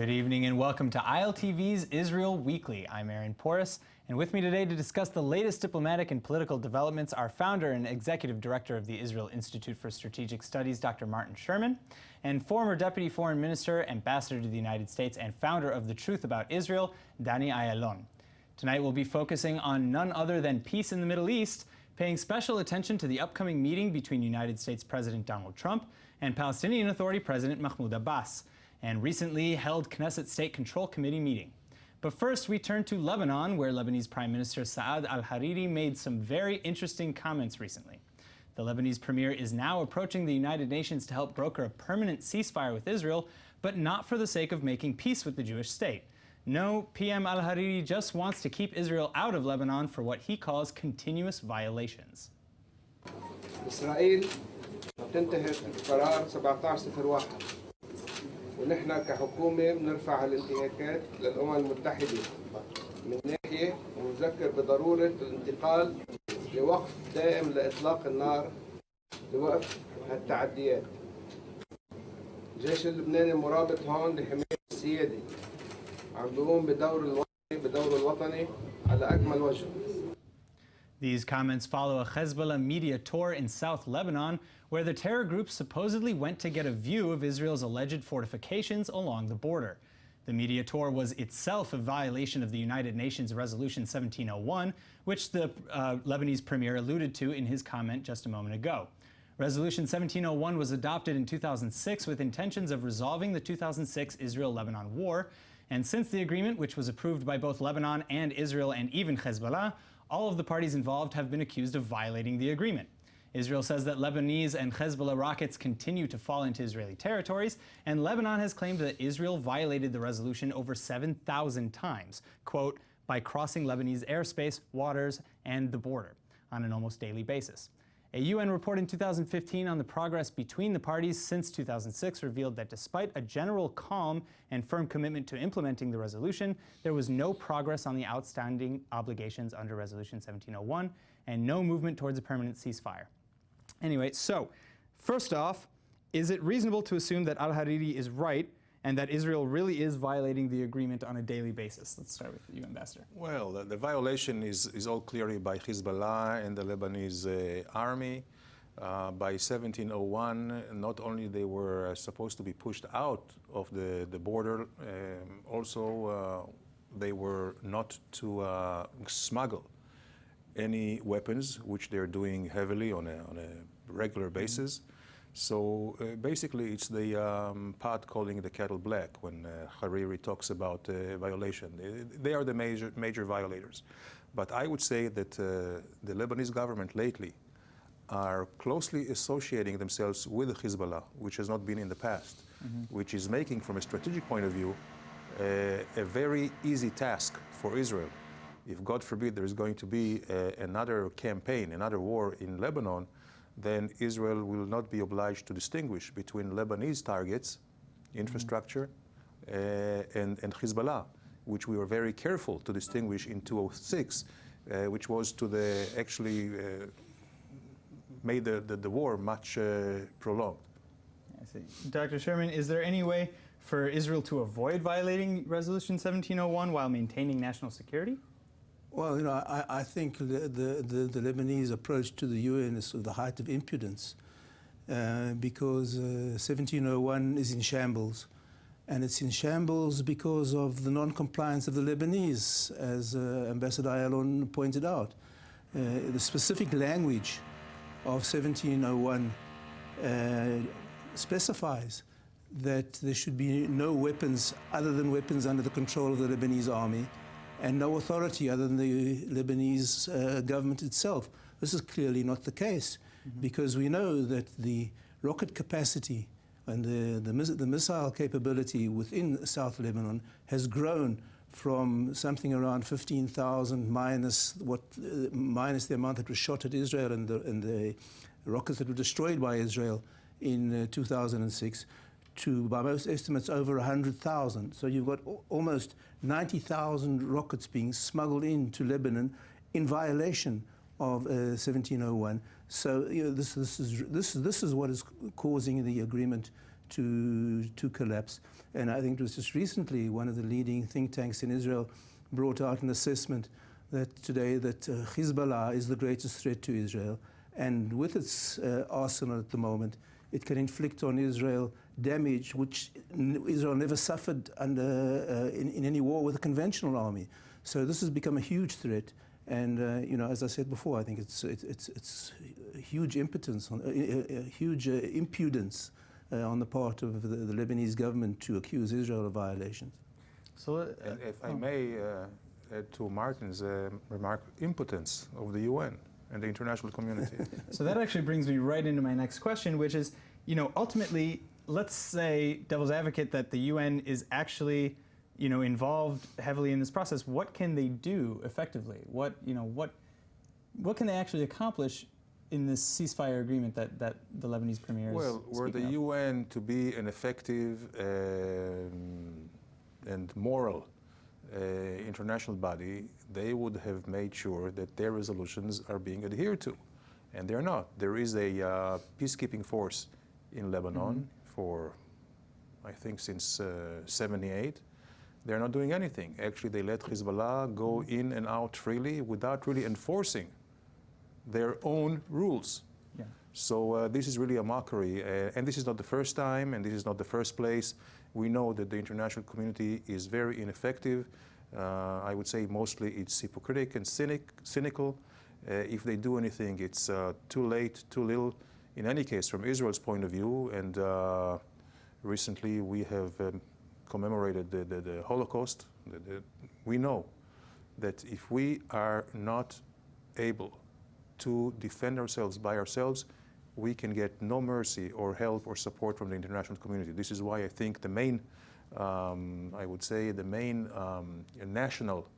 Good evening and welcome to ILTV's Israel Weekly. I'm Aaron Porras, and with me today to discuss the latest diplomatic and political developments are founder and executive director of the Israel Institute for Strategic Studies, Dr. Martin Sherman, and former deputy foreign minister, ambassador to the United States, and founder of The Truth About Israel, Danny Ayalon. Tonight we'll be focusing on none other than peace in the Middle East, paying special attention to the upcoming meeting between United States President Donald Trump and Palestinian Authority President Mahmoud Abbas, and recently held Knesset State Control Committee meeting. But first, we turn to Lebanon, where Lebanese Prime Minister Saad al-Hariri made some very interesting comments recently. The Lebanese premier is now approaching the United Nations to help broker a permanent ceasefire with Israel, but not for the sake of making peace with the Jewish state. No, PM al-Hariri just wants to keep Israel out of Lebanon for what he calls continuous violations. إسرائيل تنتهك قرار 1701 ونحن كحكومة بنرفع الانتهاكات للأمم المتحدة من ناحية ونذكر بضرورة الانتقال لوقف دائم لإطلاق النار لوقف هالتعديات. الجيش اللبناني المرابط هون لحماية السيادة عم بيقوم بدور الوطني على أكمل وجه. These comments follow a Hezbollah media tour in South Lebanon, where the terror group supposedly went to get a view of Israel's alleged fortifications along the border. The media tour was itself a violation of the United Nations Resolution 1701, which the Lebanese premier alluded to in his comment just a moment ago. Resolution 1701 was adopted in 2006 with intentions of resolving the 2006 Israel-Lebanon war, and since the agreement, which was approved by both Lebanon and Israel and even Hezbollah, all of the parties involved have been accused of violating the agreement. Israel says that Lebanese and Hezbollah rockets continue to fall into Israeli territories, and Lebanon has claimed that Israel violated the resolution over 7,000 times, quote, by crossing Lebanese airspace, waters, and the border on an almost daily basis. A UN report in 2015 on the progress between the parties since 2006 revealed that despite a general calm and firm commitment to implementing the resolution, there was no progress on the outstanding obligations under Resolution 1701 and no movement towards a permanent ceasefire. Anyway, so first off, is it reasonable to assume that al-Hariri is right and that Israel really is violating the agreement on a daily basis? Let's start with you, Ambassador. Well, the violation is all clearly by Hezbollah and the Lebanese army. By 1701, not only they were supposed to be pushed out of the border, also they were not to smuggle any weapons, which they're doing heavily on a regular basis. So basically, it's the pot calling the kettle black when Hariri talks about violation. They are the major violators. But I would say that the Lebanese government lately are closely associating themselves with Hezbollah, which has not been in the past, which is making, from a strategic point of view, a very easy task for Israel. If, God forbid, there is going to be another campaign, another war in Lebanon, then Israel will not be obliged to distinguish between Lebanese targets, infrastructure, and Hezbollah, which we were very careful to distinguish in 2006, which was to actually made the war much prolonged. I see. Dr. Sherman, is there any way for Israel to avoid violating Resolution 1701 while maintaining national security? Well, you know, I think the Lebanese approach to the UN is the height of impudence because 1701 is in shambles. And it's in shambles because of the non-compliance of the Lebanese, as Ambassador Ayalon pointed out. The specific language of 1701 specifies that there should be no weapons other than weapons under the control of the Lebanese army, and no authority other than the Lebanese government itself. This is clearly not the case, because we know that the rocket capacity and the missile capability within South Lebanon has grown from something around 15,000 minus the amount that was shot at Israel and the rockets that were destroyed by Israel in 2006 to, by most estimates, over 100,000. So you've got almost 90,000 rockets being smuggled into Lebanon in violation of 1701. So you know, this is what is causing the agreement to collapse. And I think it was just recently one of the leading think tanks in Israel brought out an assessment that today that Hezbollah is the greatest threat to Israel. And with its arsenal at the moment, it can inflict on Israel damage which Israel never suffered under, in any war with a conventional army. So this has become a huge threat. And you know, as I said before, I think it's huge impotence, huge impudence on the part of the Lebanese government to accuse Israel of violations. So, and if I may add to Martin's remark, impotence of the UN and the international community. So that actually brings me right into my next question, which is, you know, ultimately, let's say, devil's advocate, that the UN is actually, you know, involved heavily in this process. What can they do effectively? What, you know, what can they actually accomplish in this ceasefire agreement that the Lebanese premier is Well, were the UN to be an effective and moral international body, they would have made sure that their resolutions are being adhered to, and they're not. There is a peacekeeping force in Lebanon for, I think, since '78. They're not doing anything. Actually, they let Hezbollah go in and out freely without really enforcing their own rules. Yeah. So this is really a mockery, and this is not the first time, and this is not the first place. We know that the international community is very ineffective. I would say mostly it's hypocritical and cynical. If they do anything, it's too late, too little. In any case, from Israel's point of view, and recently we have commemorated the Holocaust, we know that if we are not able to defend ourselves by ourselves, we can get no mercy or help or support from the international community. This is why I think the main, I would say, the main national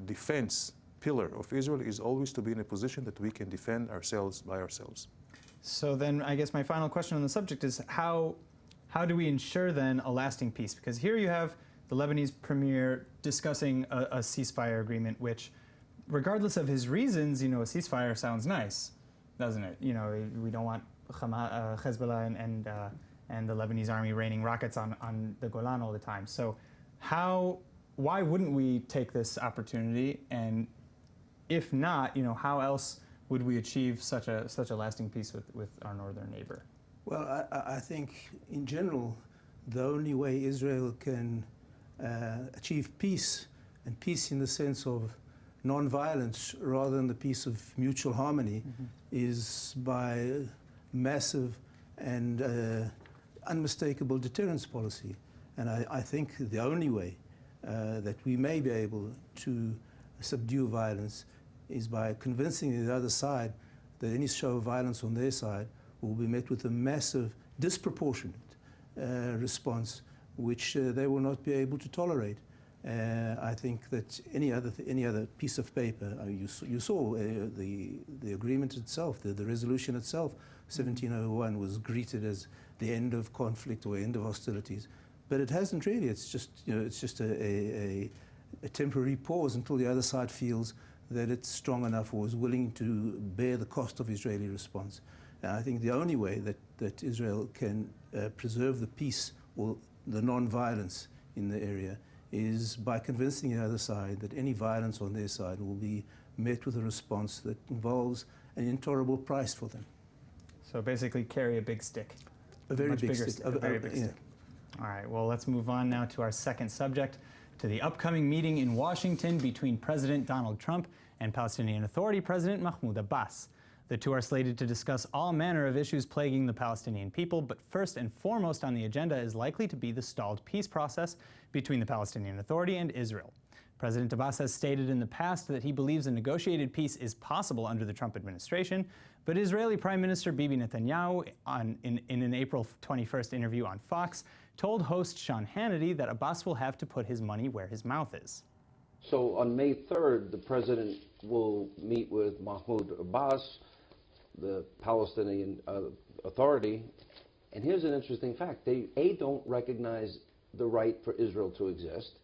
defense pillar of Israel is always to be in a position that we can defend ourselves by ourselves. So then I guess my final question on the subject is how do we ensure then a lasting peace? Because here you have the Lebanese premier discussing a ceasefire agreement, which regardless of his reasons, you know, a ceasefire sounds nice, doesn't it? You know, we don't want Hezbollah and the Lebanese army raining rockets on the Golan all the time. So why wouldn't we take this opportunity? And if not, you know, how else would we achieve such a lasting peace with our northern neighbor? Well, I think in general, the only way Israel can achieve peace, and peace in the sense of non-violence rather than the peace of mutual harmony, is by massive and unmistakable deterrence policy. And I think the only way that we may be able to subdue violence is by convincing the other side that any show of violence on their side will be met with a massive, disproportionate response, which they will not be able to tolerate. I think that any other piece of paper, you saw the agreement itself, the resolution itself, 1701, was greeted as the end of conflict or end of hostilities, but it hasn't really. It's just, you know, it's just a temporary pause until the other side feels that it's strong enough or is willing to bear the cost of Israeli response. And I think the only way that Israel can preserve the peace or the non-violence in the area is by convincing the other side that any violence on their side will be met with a response that involves an intolerable price for them. So basically carry a big stick. A very big stick. A very big stick. All right, well, let's move on now to our second subject, to the upcoming meeting in Washington between President Donald Trump and Palestinian Authority President Mahmoud Abbas. The two are slated to discuss all manner of issues plaguing the Palestinian people, but first and foremost on the agenda is likely to be the stalled peace process between the Palestinian Authority and Israel. President Abbas has stated in the past that he believes a negotiated peace is possible under the Trump administration, but Israeli Prime Minister Bibi Netanyahu, in an April 21st interview on Fox, told host Sean Hannity that Abbas will have to put his money where his mouth is. So on May 3rd, the president will meet with Mahmoud Abbas, the Palestinian Authority, and here's an interesting fact. They, A, don't recognize the right for Israel to exist.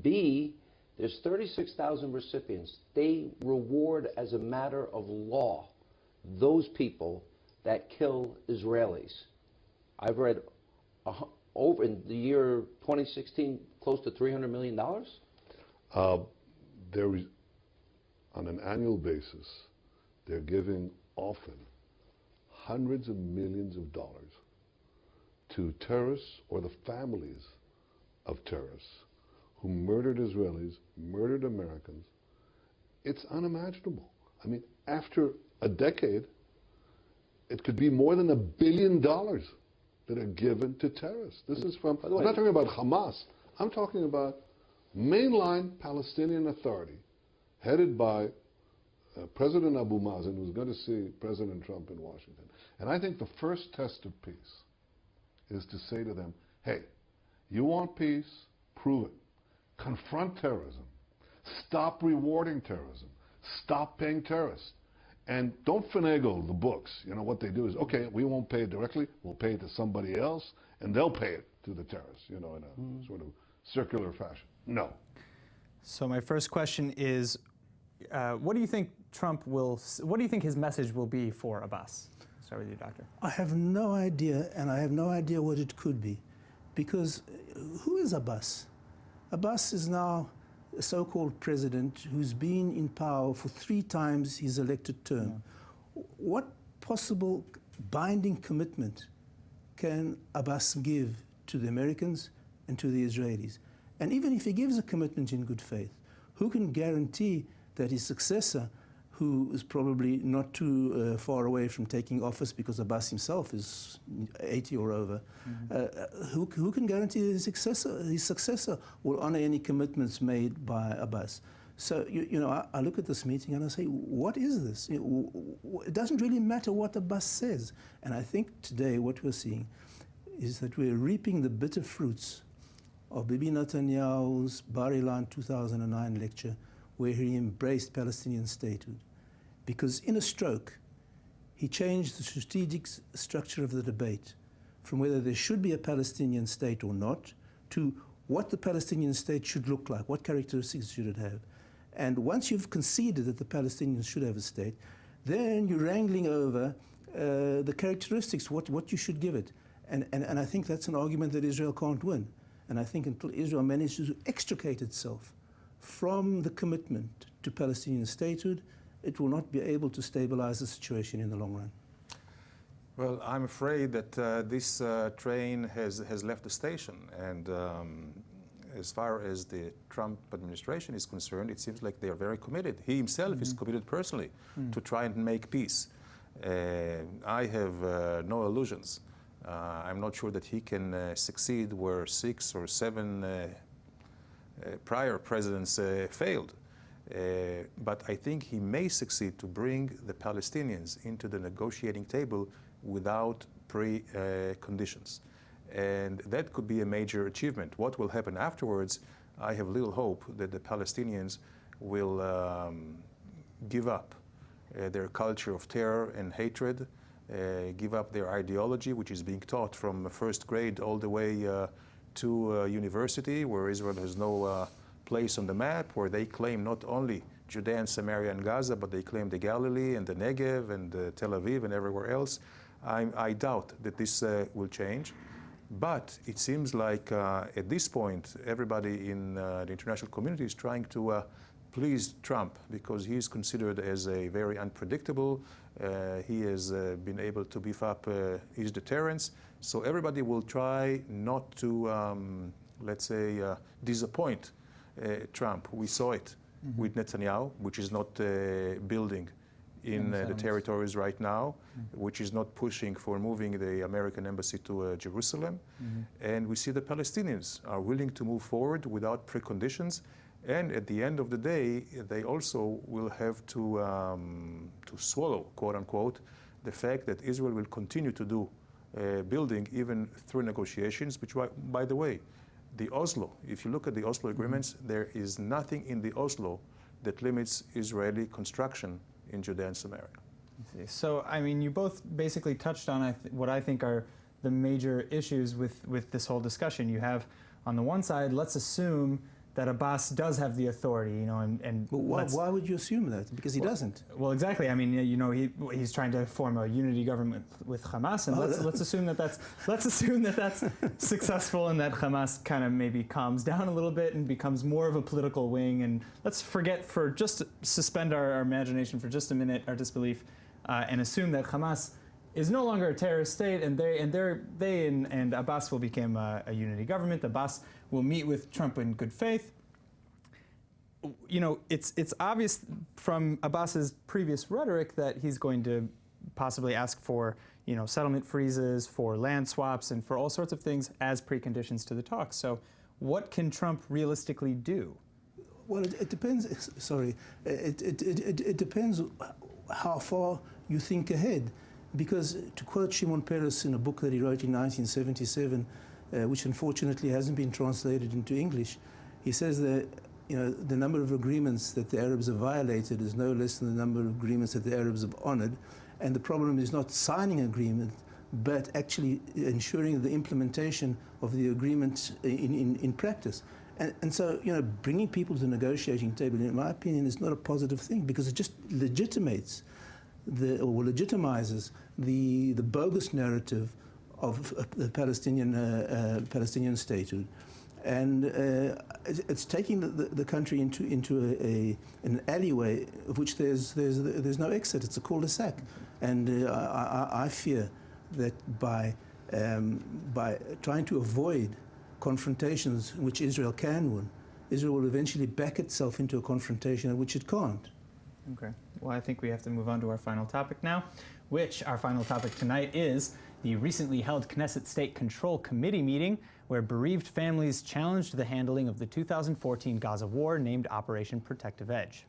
B, there's 36,000 recipients. They reward as a matter of law those people that kill Israelis. I've read over in the year 2016, close to $300 million. There is, on an annual basis, they're giving often hundreds of millions of dollars to terrorists or the families of terrorists who murdered Israelis, murdered Americans. It's unimaginable. I mean, after a decade, it could be more than $1 billion that are given to terrorists. This is from, I'm not talking about Hamas. I'm talking about mainline Palestinian Authority, headed by President Abu Mazen, who's going to see President Trump in Washington. And I think the first test of peace is to say to them, hey, you want peace? Prove it. Confront terrorism. Stop rewarding terrorism. Stop paying terrorists. And don't finagle the books. You know, what they do is, okay, we won't pay it directly, we'll pay it to somebody else, and they'll pay it to the terrorists, you know, in a sort of circular fashion. No. So my first question is, what do you think what do you think his message will be for Abbas? I'll start with you, Doctor. I have no idea, and I have no idea what it could be. Because who is Abbas? Abbas is now a so-called president who's been in power for 3 times his elected term. Yeah. What possible binding commitment can Abbas give to the Americans and to the Israelis? And even if he gives a commitment in good faith, who can guarantee that his successor, who is probably not too far away from taking office because Abbas himself is 80 or over, who can guarantee that his successor will honor any commitments made by Abbas? So, you know, I look at this meeting and I say, what is this? It doesn't really matter what Abbas says. And I think today what we're seeing is that we're reaping the bitter fruits of Bibi Netanyahu's Bar Ilan 2009 lecture, where he embraced Palestinian statehood. Because in a stroke, he changed the strategic structure of the debate from whether there should be a Palestinian state or not to what the Palestinian state should look like, what characteristics should it have. And once you've conceded that the Palestinians should have a state, then you're wrangling over the characteristics, what you should give it. And I think that's an argument that Israel can't win. And I think until Israel manages to extricate itself from the commitment to Palestinian statehood, it will not be able to stabilize the situation in the long run. Well, I'm afraid that this train has left the station. And as far as the Trump administration is concerned, it seems like they are very committed. He himself is committed personally to try and make peace. I have no illusions. I'm not sure that he can succeed where 6 or 7 prior presidents failed. But I think he may succeed to bring the Palestinians into the negotiating table without preconditions. And that could be a major achievement. What will happen afterwards, I have little hope that the Palestinians will give up their culture of terror and hatred, give up their ideology, which is being taught from first grade all the way to university, where Israel has no place on the map, where they claim not only Judea and Samaria and Gaza, but they claim the Galilee and the Negev and Tel Aviv and everywhere else. I doubt that this will change. But it seems like at this point, everybody in the international community is trying to please Trump, because he is considered as a very unpredictable. He has been able to beef up his deterrence. So everybody will try not to, let's say, disappoint Trump. We saw it with Netanyahu, which is not building in the territories right now, which is not pushing for moving the American embassy to Jerusalem. And we see the Palestinians are willing to move forward without preconditions. And at the end of the day, they also will have to swallow, quote unquote, the fact that Israel will continue to do building even through negotiations, which, by the way, the Oslo, if you look at the Oslo agreements, there is nothing in the Oslo that limits Israeli construction in Judea and Samaria. So, I mean, you both basically touched on what I think are the major issues with this whole discussion. You have, on the one side, let's assume that Abbas does have the authority, you know, and But why would you assume that? Because he doesn't. well, exactly. I mean, you know, he's trying to form a unity government with Hamas, and let's assume that that's successful, and that Hamas kind of maybe calms down a little bit and becomes more of a political wing. And let's suspend our imagination for just a minute, our disbelief, and assume that Hamas is no longer a terrorist state, and they and Abbas will become a unity government. Abbas will meet with Trump in good faith. You know, it's obvious from Abbas's previous rhetoric that he's going to possibly ask for, you know, settlement freezes, for land swaps, and for all sorts of things as preconditions to the talks. So, what can Trump realistically do? Well, it depends. Sorry, it depends how far you think ahead. Because to quote Shimon Peres in a book that he wrote in 1977, which unfortunately hasn't been translated into English, he says that, you know, the number of agreements that the Arabs have violated is no less than the number of agreements that the Arabs have honored. And the problem is not signing an agreement, but actually ensuring the implementation of the agreement in practice. And so, you know, bringing people to the negotiating table, in my opinion, is not a positive thing, because it just legitimizes the bogus narrative of the Palestinian statehood, and it's taking the country into an alleyway of which there's no exit. It's a cul-de-sac, and I fear that by trying to avoid confrontations which Israel can win, Israel will eventually back itself into a confrontation in which it can't. Okay. Well, I think we have to move on to our final topic now, which our final topic tonight is the recently held Knesset State Control Committee meeting, where bereaved families challenged the handling of the 2014 Gaza war named Operation Protective Edge.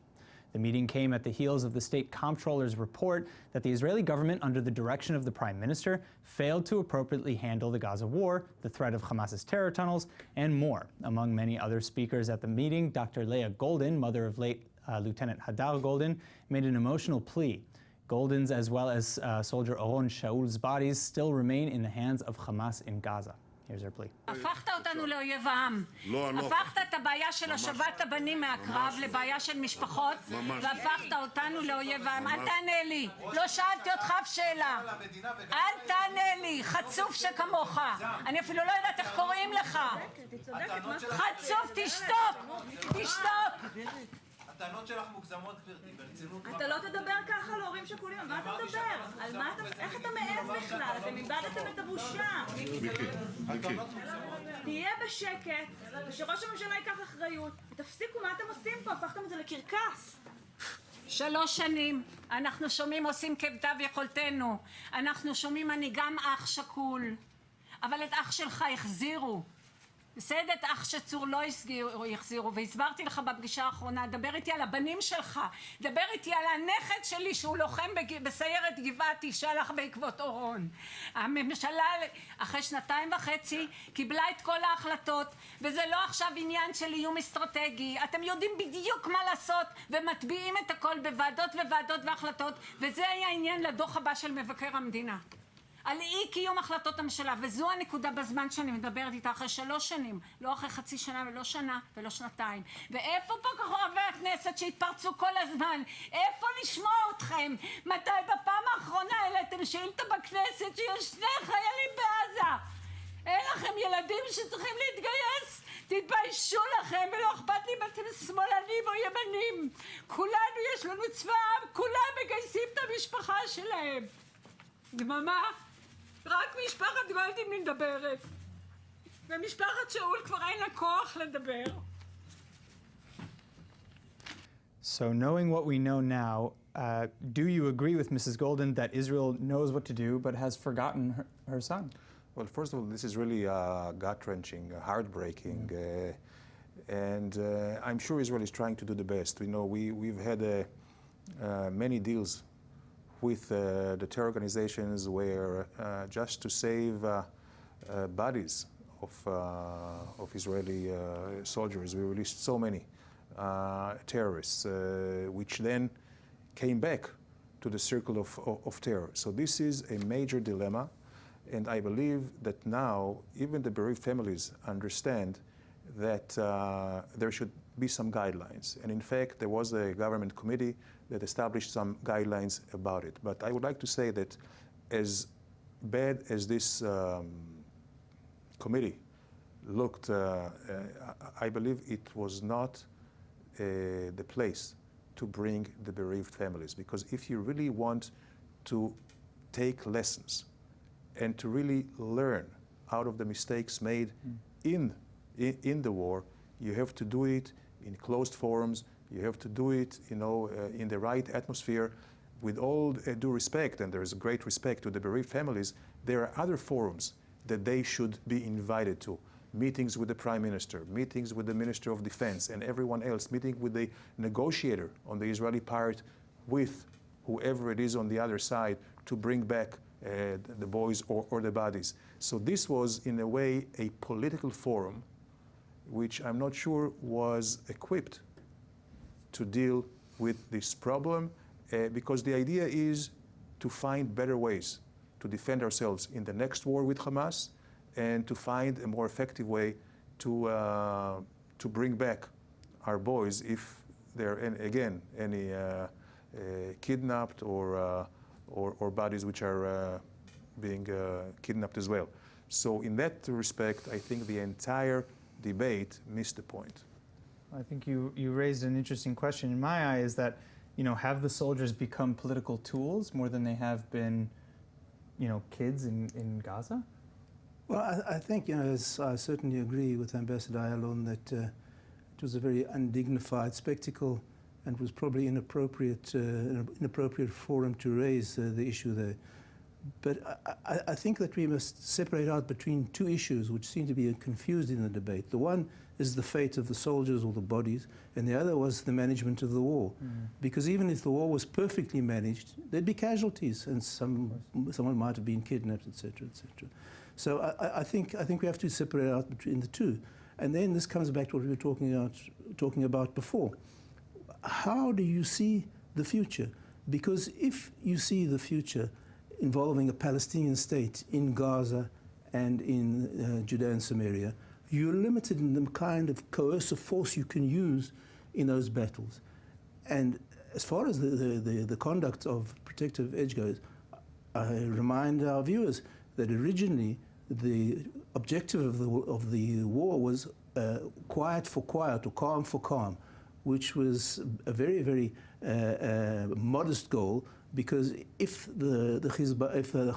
The meeting came at the heels of the state comptroller's report that the Israeli government, under the direction of the prime minister, failed to appropriately handle the Gaza war, the threat of Hamas's terror tunnels, and more. Among many other speakers at the meeting, Dr. Leah Golden, mother of late Lieutenant Hadar Golden, made an emotional plea. Golden's, as well as soldier Oron Shaul's bodies, still remain in the hands of Hamas in Gaza. Here's her plea. הפכת אותנו לאויב העם. הפכת את הבעיה של השבת הבנים מהקרב לבעיה של משפחות, והפכת אותנו לאויב העם. אל תענה לי, לא שאלתי אותך אף שאלה. אל תענה לי, חצוף שכמוך. אני אפילו לא יודעת איך קוראים לך. חצוף, תשתוק, תשתוק. הטענות שלך מוגזמות, גברתי, ברצינות. אתה לא תדבר ככה להורים שכולים, על מה אתה מדבר? על מה אתה, איך אתה מעז בכלל? אתם איבדתם את הבושה. תהיה בשקט, ושראש הממשלה ייקח אחריות, ותפסיקו מה אתם עושים פה, הפכתם את זה לקרקס. 3 שנים, אנחנו שומעים עושים כמיטב יכולתנו, אנחנו שומעים אני גם אח שכול, אבל את אח שלך החזירו. בסדר, את אח שצור לא יחזירו, והסברתי לך בפגישה האחרונה, דבר איתי על הבנים שלך, דבר איתי על הנכד שלי שהוא לוחם בסיירת גבעתי שהלך בעקבות אורון. הממשלה אחרי 2.5 קיבלה את כל ההחלטות, וזה לא עכשיו עניין של איום אסטרטגי, אתם יודעים בדיוק מה לעשות, ומטביעים את הכל בוועדות וועדות והחלטות, וזה היה העניין לדוח הבא של מבקר המדינה. על אי קיום החלטות הממשלה, וזו הנקודה בזמן שאני מדברת איתה, אחרי 3 שנים, לא אחרי חצי שנה ולא שנה ולא שנתיים. ואיפה פה חברי הכנסת שהתפרצו כל הזמן? איפה לשמוע אתכם? מתי בפעם האחרונה העליתם שאילתה בכנסת שיש 2 חיילים בעזה? אין לכם ילדים שצריכים להתגייס? תתביישו לכם, ולא אכפת לי אם אתם שמאלנים או ימנים. כולנו יש לנו צבא עם, כולם מגייסים את המשפחה שלהם. דממה? רק משפחת גולדין מדברת, ומשפחת שאול כבר אין לה כוח לדבר. So knowing what we know now, do you agree with Mrs. Golden that Israel knows what to do but has forgotten her son? Well, first of all, this is really gut-wrenching, heartbreaking, and I'm sure Israel is trying to do the best. We know we've had many deals with the terror organizations where just to save bodies of Israeli soldiers, we released so many terrorists, which then came back to the circle of terror. So this is a major dilemma, and I believe that now even the bereaved families understand that there should be some guidelines. And in fact, there was a government committee that established some guidelines about it. But I would like to say that as bad as this committee looked, I believe it was not the place to bring the bereaved families. Because if you really want to take lessons and to really learn out of the mistakes made in the war, you have to do it in closed forums. You have to do it, in the right atmosphere. With all due respect, and there is great respect to the bereaved families, there are other forums that they should be invited to. Meetings with the Prime Minister, meetings with the Minister of Defense and everyone else, meeting with the negotiator on the Israeli part with whoever it is on the other side to bring back the boys or the bodies. So this was, in a way, a political forum which I'm not sure was equipped to deal with this problem, because the idea is to find better ways to defend ourselves in the next war with Hamas and to find a more effective way to bring back our boys if there are, again, any kidnapped or bodies which are being kidnapped as well. So in that respect, I think the entire debate missed the point. I think you raised an interesting question in my eye, is that, have the soldiers become political tools more than they have been, kids in Gaza? Well, I think, I certainly agree with Ambassador Ayalon that it was a very undignified spectacle and was probably an inappropriate forum to raise the issue there. But I think that we must separate out between two issues which seem to be confused in the debate. The one is the fate of the soldiers or the bodies, and the other was the management of the war. Because even if the war was perfectly managed, there'd be casualties, and someone might have been kidnapped, etc., etc. So I think we have to separate out between the two. And then this comes back to what we were talking about before. How do you see the future? Because if you see the future involving a Palestinian state in Gaza and in Judea and Samaria, you're limited in the kind of coercive force you can use in those battles. And as far as the conduct of Protective Edge goes, I remind our viewers that originally the objective of the war was quiet for quiet or calm for calm, which was a very, very modest goal, because if the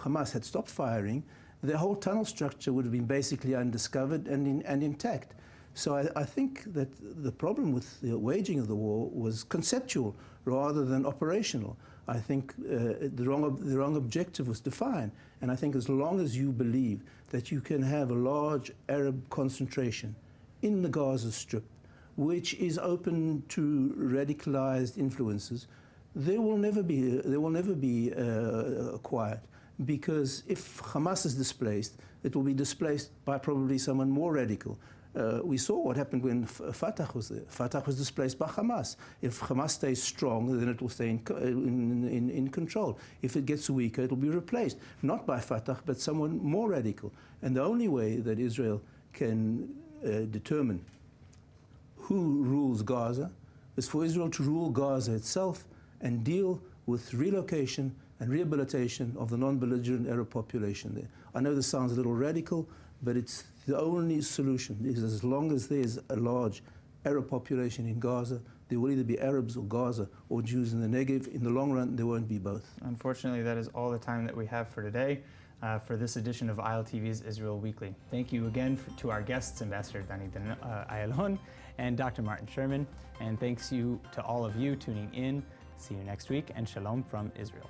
Hamas had stopped firing, the whole tunnel structure would have been basically undiscovered and intact. So I think that the problem with the waging of the war was conceptual rather than operational. I think the wrong objective was defined. And I think as long as you believe that you can have a large Arab concentration in the Gaza Strip, which is open to radicalized influences, there will never be quiet. Because if Hamas is displaced, it will be displaced by probably someone more radical. We saw what happened when Fatah was there. Fatah was displaced by Hamas. If Hamas stays strong, then it will stay in control. If it gets weaker, it will be replaced, not by Fatah, but someone more radical. And the only way that Israel can determine who rules Gaza is for Israel to rule Gaza itself and deal with relocation and rehabilitation of the non-belligerent Arab population there. I know this sounds a little radical, but it's the only solution. Is as long as there's a large Arab population in Gaza, there will either be Arabs or Gaza or Jews in the Negev. In the long run, there won't be both. Unfortunately, that is all the time that we have for today, for this edition of ILTV's Israel Weekly. Thank you again to our guests, Ambassador Dani Ayalon and Dr. Martin Sherman. And thanks to all of you tuning in. See you next week, and shalom from Israel.